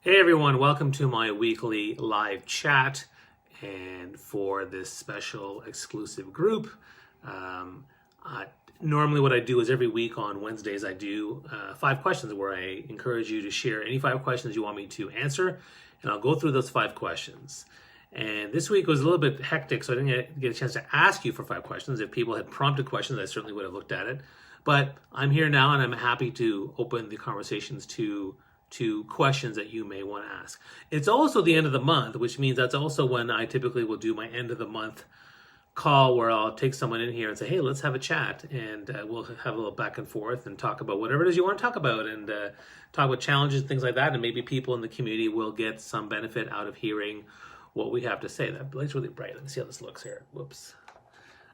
Hey everyone, welcome to my weekly live chat. And for this special exclusive group, um, I, normally what I do is every week on Wednesdays I do 5 questions where I encourage you to share any 5 questions you want me to answer, and I'll go through those 5 questions. And this week was a little bit hectic, so I didn't get a chance to ask you for 5 questions. If people had prompted questions, I certainly would have looked at it. But I'm here now, and I'm happy to open the conversations to questions that you may want to ask. It's also the end of the month, which means that's also when I typically will do my end of the month call where I'll take someone in here and say, hey, let's have a chat, and we'll have a little back and forth and talk about whatever it is you want to talk about, and talk about challenges, things like that, and maybe people in the community will get some benefit out of hearing what we have to say. That light's really bright. Let me see how this looks here. Whoops.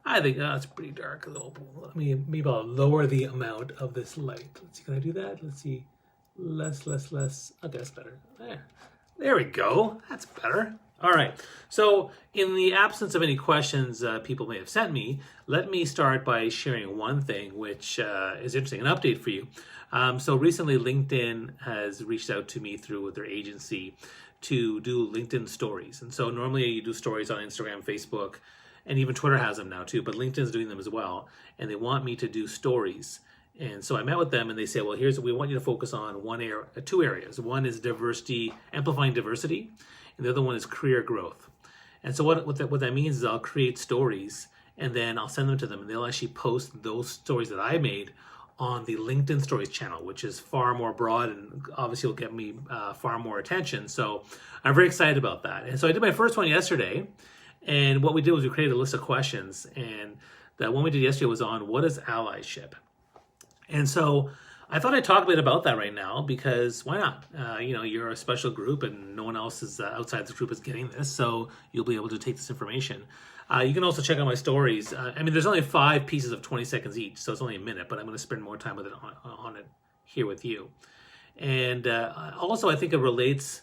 I think it's pretty dark. Maybe I'll lower the amount of this light. Let's see, can I do that? Let's see. Less. Okay, that's better. There we go. That's better. All right. So in the absence of any questions people may have sent me, let me start by sharing one thing which is interesting, an update for you. So recently LinkedIn has reached out to me through their agency to do LinkedIn stories. And so normally you do stories on Instagram, Facebook, and even Twitter has them now too, but LinkedIn's doing them as well. And they want me to do stories. And so I met with them, and they say, well, we want you to focus on two areas. One is diversity, amplifying diversity, and the other one is career growth. And so what that means is I'll create stories, and then I'll send them to them, and they'll actually post those stories that I made on the LinkedIn Stories channel, which is far more broad and obviously will get me far more attention. So I'm very excited about that. And so I did my first one yesterday, and what we did was we created a list of questions, and the one we did yesterday was on what is allyship. And so I thought I'd talk a bit about that right now, because why not? You're a special group, and no one else is outside the group is getting this, so you'll be able to take this information. You can also check out my stories. There's only 5 pieces of 20 seconds each, so it's only a minute, but I'm going to spend more time with it on it here with you. And also, I think it relates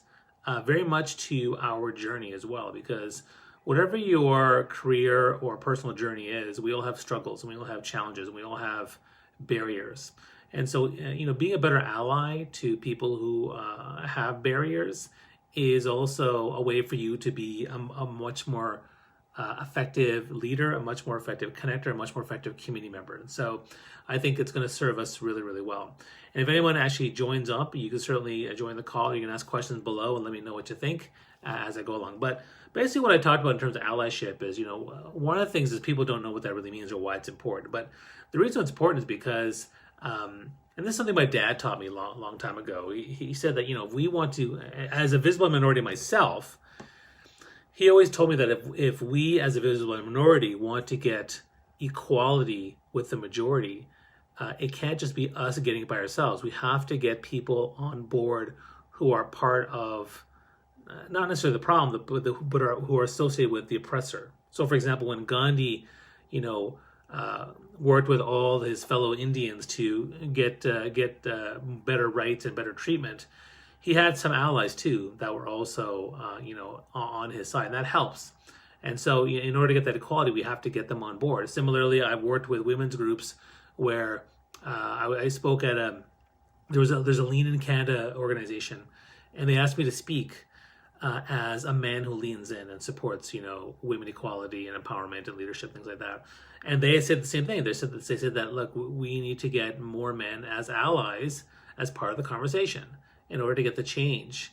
very much to our journey as well, because whatever your career or personal journey is, we all have struggles, and we all have challenges, and we all have barriers. And so, being a better ally to people who have barriers is also a way for you to be a much more effective leader, a much more effective connector, a much more effective community member. And so I think it's going to serve us really, really well. And if anyone actually joins up, you can certainly join the call. You can ask questions below and let me know what you think as I go along. But basically what I talked about in terms of allyship is, one of the things is people don't know what that really means or why it's important. But the reason it's important is because, and this is something my dad taught me a long time ago. He said that, if we want to, as a visible minority myself, he always told me that if we as a visible minority want to get equality with the majority, it can't just be us getting it by ourselves. We have to get people on board who are part of, not necessarily the problem, but who are associated with the oppressor. So, for example, when Gandhi, worked with all his fellow Indians to get better rights and better treatment, he had some allies too that were also, on his side. And that helps. And so, in order to get that equality, we have to get them on board. Similarly, I've worked with women's groups where I spoke at there's a Lean in Canada organization, and they asked me to speak as a man who leans in and supports, women equality and empowerment and leadership, things like that. And they said the same thing. They said that look, we need to get more men as allies as part of the conversation in order to get the change.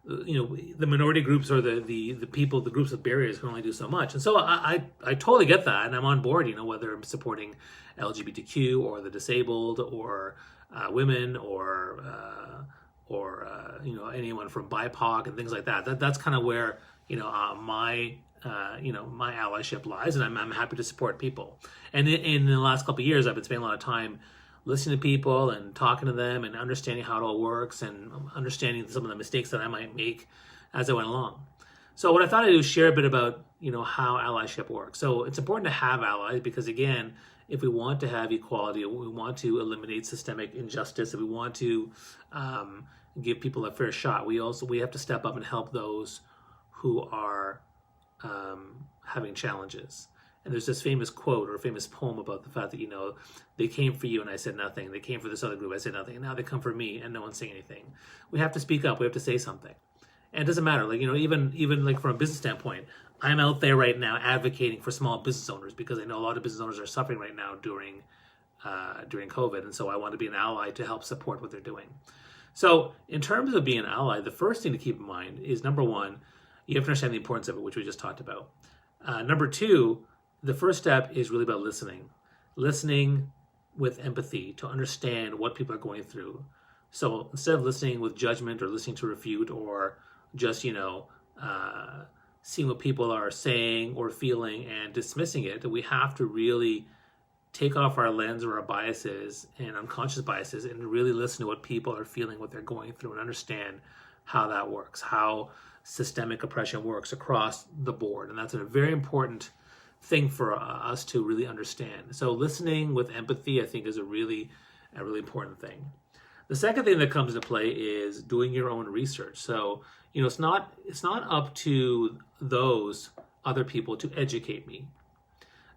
The minority groups or the people, the groups with barriers can only do so much. And so I totally get that, and I'm on board. Whether I'm supporting LGBTQ or the disabled or women or anyone from BIPOC and things like that. That's kind of where my allyship lies, and I'm happy to support people. And in the last couple of years, I've been spending a lot of time listening to people and talking to them and understanding how it all works and understanding some of the mistakes that I might make as I went along. So what I thought I'd do is share a bit about how allyship works. So it's important to have allies because, again, if we want to have equality, we want to eliminate systemic injustice, if we want to give people a fair shot, we have to step up and help those who are having challenges. And there's this famous quote or famous poem about the fact that, they came for you and I said nothing. They came for this other group, I said nothing. And now they come for me and no one's saying anything. We have to speak up. We have to say something. And it doesn't matter. Like, even like from a business standpoint, I'm out there right now advocating for small business owners because I know a lot of business owners are suffering right now during COVID. And so I want to be an ally to help support what they're doing. So in terms of being an ally, the first thing to keep in mind is, number one, you have to understand the importance of it, which we just talked about. Number two, the first step is really about listening. Listening with empathy to understand what people are going through. So instead of listening with judgment or listening to refute or just, seeing what people are saying or feeling and dismissing it, we have to really take off our lens or our biases and unconscious biases and really listen to what people are feeling, what they're going through, and understand how that works, how systemic oppression works across the board. And that's a very important thing for us to really understand. So listening with empathy, I think, is a really important thing. The second thing that comes into play is doing your own research. So, it's not up to those other people to educate me.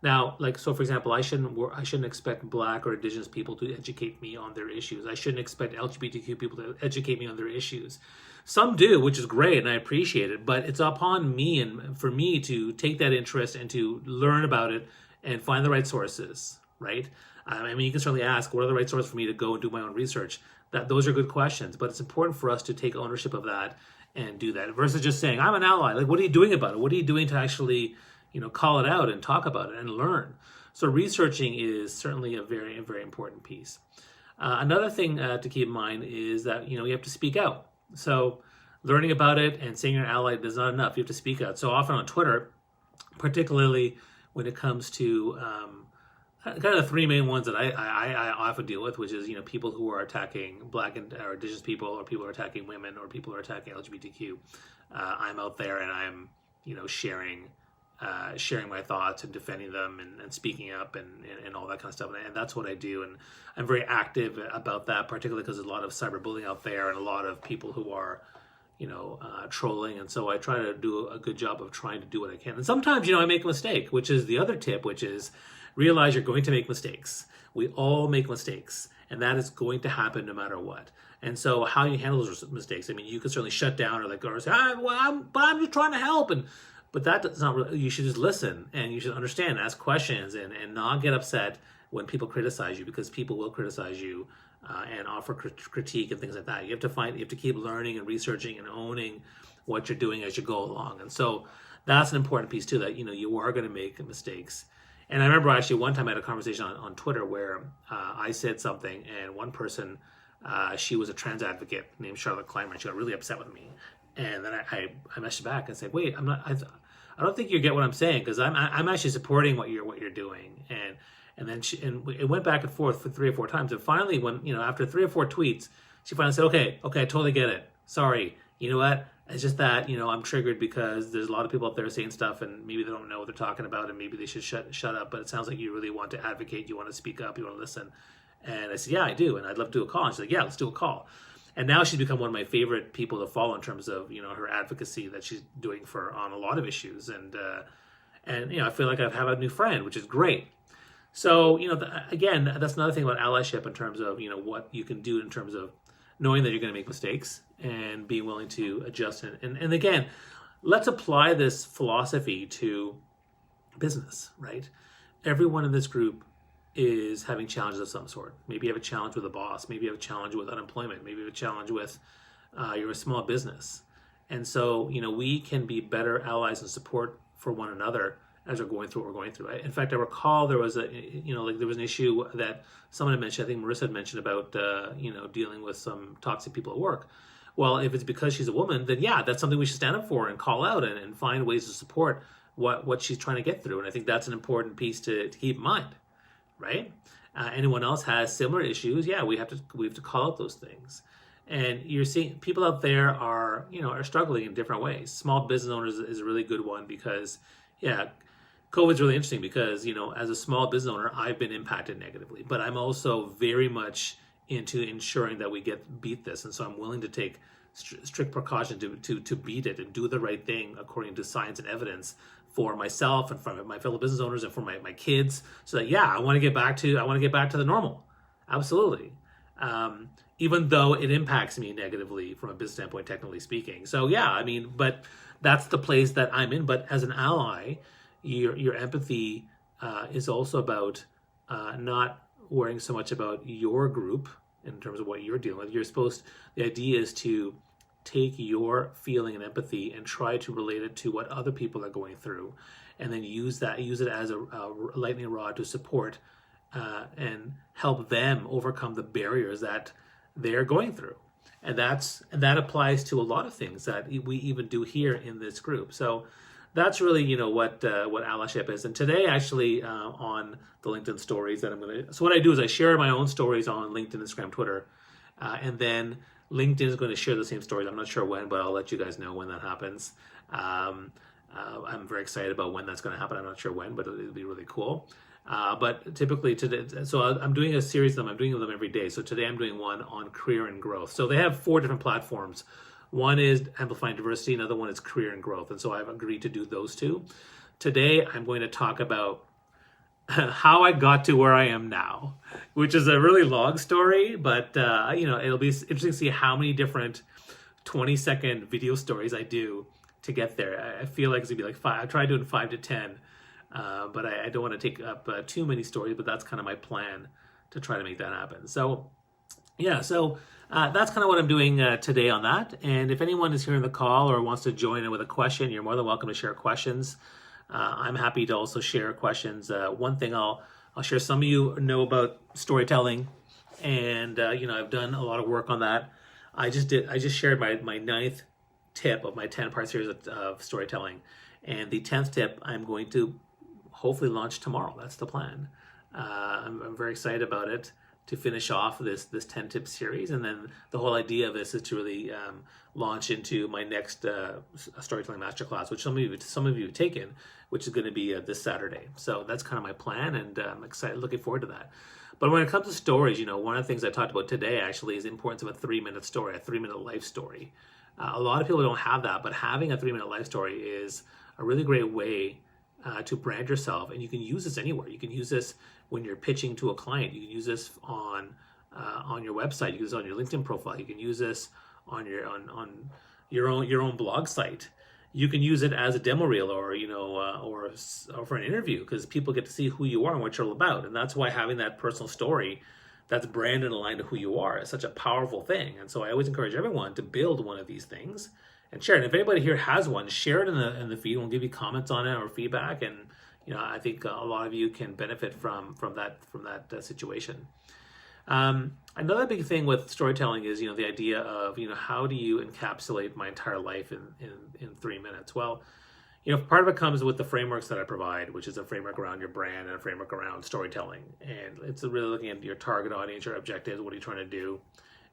Now, so for example, I shouldn't expect Black or Indigenous people to educate me on their issues. I shouldn't expect LGBTQ people to educate me on their issues. Some do, which is great, and I appreciate it, but it's upon me and for me to take that interest and to learn about it and find the right sources, right? You can certainly ask, what are the right sources for me to go and do my own research? Those are good questions, but it's important for us to take ownership of that and do that versus just saying, I'm an ally. Like, what are you doing about it? What are you doing to actually, call it out and talk about it and learn? So researching is certainly a very, very important piece. Another thing to keep in mind is that, you have to speak out. So learning about it and saying you're an ally is not enough. You have to speak out. So often on Twitter, particularly when it comes to kind of the three main ones that I often deal with, which is, people who are attacking Black or Indigenous people, or people who are attacking women, or people who are attacking LGBTQ. I'm out there and I'm, sharing my thoughts and defending them and speaking up and all that kind of stuff. And that's what I do. And I'm very active about that, particularly because there's a lot of cyberbullying out there and a lot of people who are, trolling. And so I try to do a good job of trying to do what I can. And sometimes, I make a mistake, which is the other tip, which is realize you're going to make mistakes. We all make mistakes, and that is going to happen no matter what. And so how you handle those mistakes, you can certainly shut down or say, I'm just trying to help. But that's not really, you should just listen and you should understand, ask questions and not get upset when people criticize you, because people will criticize you and offer critique and things like that. You have to keep learning and researching and owning what you're doing as you go along. And so that's an important piece too, that, you are going to make mistakes. And I remember actually one time I had a conversation on Twitter where I said something, and one person, she was a trans advocate named Charlotte Clymer, and she got really upset with me. And then I messaged back and said, wait, I don't think you get what I'm saying, because I'm actually supporting what you're doing. And then it went back and forth for 3 or 4 times. And finally, when, after 3 or 4 tweets, she finally said, okay, I totally get it. Sorry. You know what? It's just that, I'm triggered because there's a lot of people out there saying stuff and maybe they don't know what they're talking about and maybe they should shut up. But it sounds like you really want to advocate. You want to speak up. You want to listen. And I said, yeah, I do. And I'd love to do a call. And she's like, yeah, let's do a call. And now she's become one of my favorite people to follow in terms of, her advocacy that she's doing on a lot of issues. And I feel like I have a new friend, which is great. So, again, that's another thing about allyship in terms of, what you can do in terms of knowing that you're going to make mistakes and being willing to adjust. And again, let's apply this philosophy to business, right? Everyone in this group is having challenges of some sort. Maybe you have a challenge with a boss. Maybe you have a challenge with unemployment. Maybe you have a challenge with you're a small business. And so, we can be better allies and support for one another as we're going through what we're going through. In fact, I recall there was there was an issue that someone had mentioned, I think Marissa had mentioned about, dealing with some toxic people at work. Well, if it's because she's a woman, then yeah, that's something we should stand up for and call out and find ways to support what she's trying to get through. And I think that's an important piece to keep in mind, right? Anyone else has similar issues, yeah, we have to call out those things. And you're seeing people out there are struggling in different ways. Small business owners is a really good one because, yeah, COVID's really interesting because, as a small business owner, I've been impacted negatively, but I'm also very much into ensuring that we beat this. And so I'm willing to take strict precaution to beat it and do the right thing according to science and evidence for myself and for my fellow business owners and for my kids, so that I want to get back to the normal. Absolutely. Even though it impacts me negatively from a business standpoint, technically speaking. So but that's the place that I'm in. But as an ally, your empathy is also about not worrying so much about your group in terms of what you're dealing with. The idea is to take your feeling and empathy and try to relate it to what other people are going through, and then use it as a lightning rod to support and help them overcome the barriers that they're going through. And that applies to a lot of things that we even do here in this group. So that's really what Allyship is. And today, actually, on the LinkedIn stories that so what I do is I share my own stories on LinkedIn, Instagram, Twitter, and then LinkedIn is going to share the same stories. I'm not sure when, but I'll let you guys know when that happens. I'm very excited about when that's going to happen. I'm not sure when, but it'll be really cool. But typically today, so I'm doing a series of them. I'm doing them every day. So today I'm doing one on career and growth. So they have 4 different platforms. One is amplifying diversity. Another one is career and growth. And so I've agreed to do those 2. Today I'm going to talk about how I got to where I am now, which is a really long story, but it'll be interesting to see how many different 20-second video stories I do to get there. I feel like it's gonna be like 5. I try doing 5 to 10, but I don't want to take up too many stories. But that's kind of my plan to try to make that happen. So that's kind of what I'm doing today on that. And if anyone is hearing the call or wants to join in with a question, you're more than welcome to share questions. I'm happy to also share questions. One thing I'll share, some of you know about storytelling, and I've done a lot of work on that. I just shared my 9th tip of my 10-part series of storytelling, and the 10th tip I'm going to hopefully launch tomorrow. That's the plan. I'm very excited about it, to finish off this 10-tip series, and then the whole idea of this is to really launch into my next storytelling masterclass, which some of you have taken, which is going to be this Saturday. So that's kind of my plan, and I'm excited, looking forward to that. But when it comes to stories, one of the things I talked about today actually is the importance of a 3-minute story, a 3-minute life story. A lot of people don't have that, but having a 3-minute life story is a really great way to brand yourself, and you can use this anywhere. You can use this when you're pitching to a client. You can use this on your website. You can use it on your LinkedIn profile. You can use this on your own blog site. You can use it as a demo reel, or for an interview, because people get to see who you are and what you're all about. And that's why having that personal story that's branded and aligned to who you are is such a powerful thing. And so I always encourage everyone to build one of these things and share it. And if anybody here has one, share it in the feed. We'll give you comments on it or feedback, and I think a lot of you can benefit from that situation. Another big thing with storytelling is the idea of how do you encapsulate my entire life in 3 minutes? Well, part of it comes with the frameworks that I provide, which is a framework around your brand and a framework around storytelling, and it's really looking at your target audience, your objectives, what are you trying to do,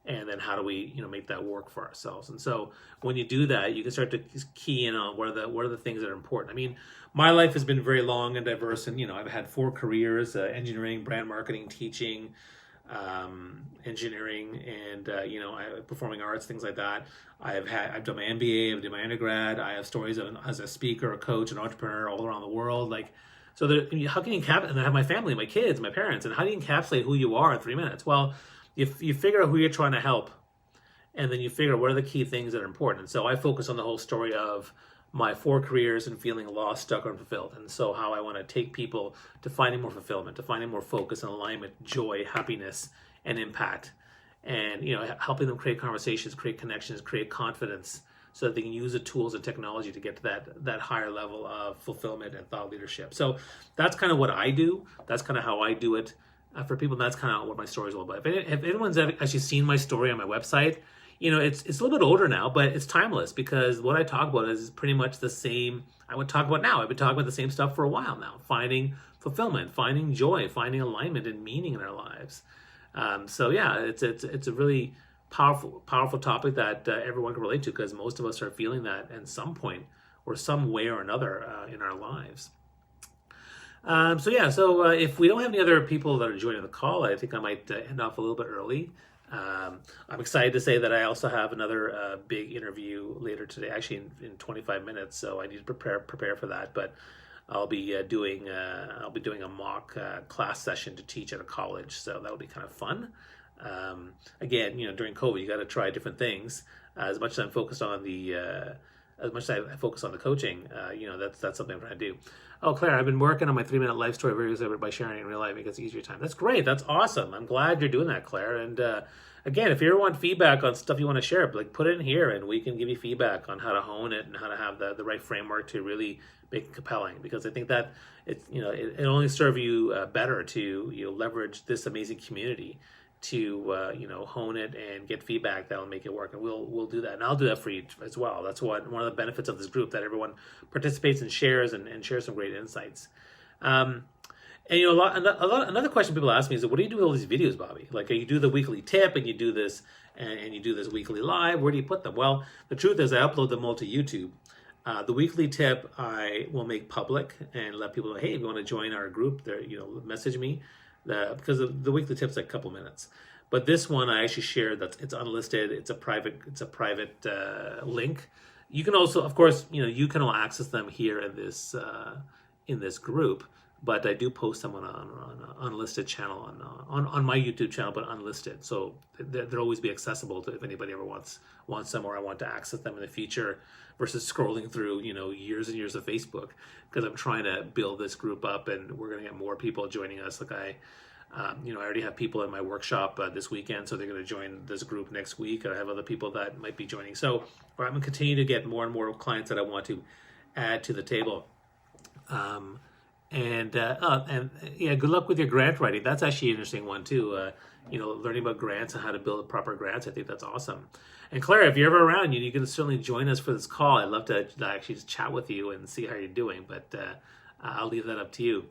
and then how do we make that work for ourselves. And so when you do that, you can start to key in on what are the things that are important. I mean, my life has been very long and diverse, and I've had 4 careers: engineering, brand marketing, teaching, engineering, and performing arts, things like that. I've done my MBA, I've done my undergrad. I have stories as a speaker, a coach, an entrepreneur all around the world. So how can you encapsulate? And I have my family, my kids, my parents, and how do you encapsulate who you are in 3 minutes? Well, you figure out who you're trying to help, and then you figure out what are the key things that are important. And so I focus on the whole story of my 4 careers and feeling lost, stuck, or unfulfilled. And so how I want to take people to finding more fulfillment, to finding more focus and alignment, joy, happiness, and impact. And helping them create conversations, create connections, create confidence, so that they can use the tools and technology to get to that higher level of fulfillment and thought leadership. So that's kind of what I do. That's kind of how I do it for people. That's kind of what my story is all about. If anyone's actually seen my story on my website, it's a little bit older now, but it's timeless, because what I talk about is pretty much the same I would talk about now. I've been talking about the same stuff for a while now: finding fulfillment, finding joy, finding alignment and meaning in our lives. It's a really powerful topic that everyone can relate to, because most of us are feeling that at some point or some way or another in our lives. If we don't have any other people that are joining the call, I think I might end off a little bit early. I'm excited to say that I also have another big interview later today, actually in 25 minutes. So I need to prepare for that. But I'll be doing a mock class session to teach at a college. So that'll be kind of fun. Again, during COVID, you got to try different things. As much as I'm focused on as much as I focus on the coaching, that's something I'm trying to do. Oh, Claire, I've been working on my 3-minute life story videos by sharing it in real life. It gets easier time. That's great. That's awesome. I'm glad you're doing that, Claire. And again, if you ever want feedback on stuff you want to share, put it in here, and we can give you feedback on how to hone it and how to have the right framework to really make it compelling. Because I think that it only serve you better to leverage this amazing community to hone it and get feedback that'll make it work, and we'll do that, and I'll do that for you as well. That's one of the benefits of this group, that everyone participates and shares and shares some great insights. And another question people ask me is, what do you do with all these videos, Bobby? Like, you do the weekly tip and you do this and you do this weekly live. Where do you put them? Well, the truth is I upload them all to YouTube. The weekly tip I will make public and let people know, hey, if you want to join our group, there, message me. Because the weekly tip's like a couple minutes, but this one I actually shared that it's unlisted. It's a private link. You can also, of course, you can all access them here in this group, but I do post them on an unlisted channel on my YouTube channel, but unlisted. So they'll always be accessible to if anybody ever wants them, or I want to access them in the future, versus scrolling through years and years of Facebook, because I'm trying to build this group up, and we're going to get more people joining us. Like I already have people in my workshop this weekend, so they're going to join this group next week. I have other people that might be joining. So I'm going to continue to get more and more clients that I want to add to the table. And good luck with your grant writing. That's actually an interesting one too. Learning about grants and how to build proper grants. I think that's awesome. And Claire, if you're ever around, you can certainly join us for this call. I'd love to actually just chat with you and see how you're doing, but I'll leave that up to you.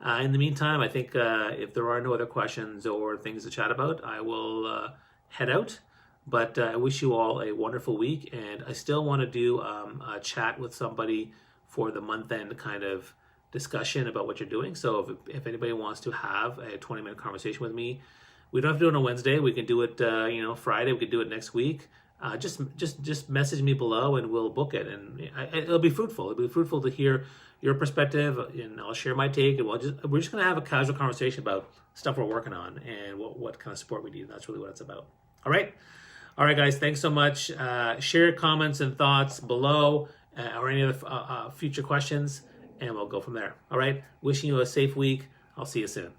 In the meantime, I think if there are no other questions or things to chat about, I will head out. But I wish you all a wonderful week, and I still want to do a chat with somebody for the month end kind of discussion about what you're doing. So if anybody wants to have a 20-minute conversation with me, we don't have to do it on a Wednesday. We can do it, Friday. We can do it next week. Just message me below and we'll book it. And it'll be fruitful. It'll be fruitful to hear your perspective, and I'll share my take. And we're just going to have a casual conversation about stuff we're working on and what kind of support we need. That's really what it's about. All right, guys. Thanks so much. Share your comments and thoughts below, or any other future questions, and we'll go from there. All right. Wishing you a safe week. I'll see you soon.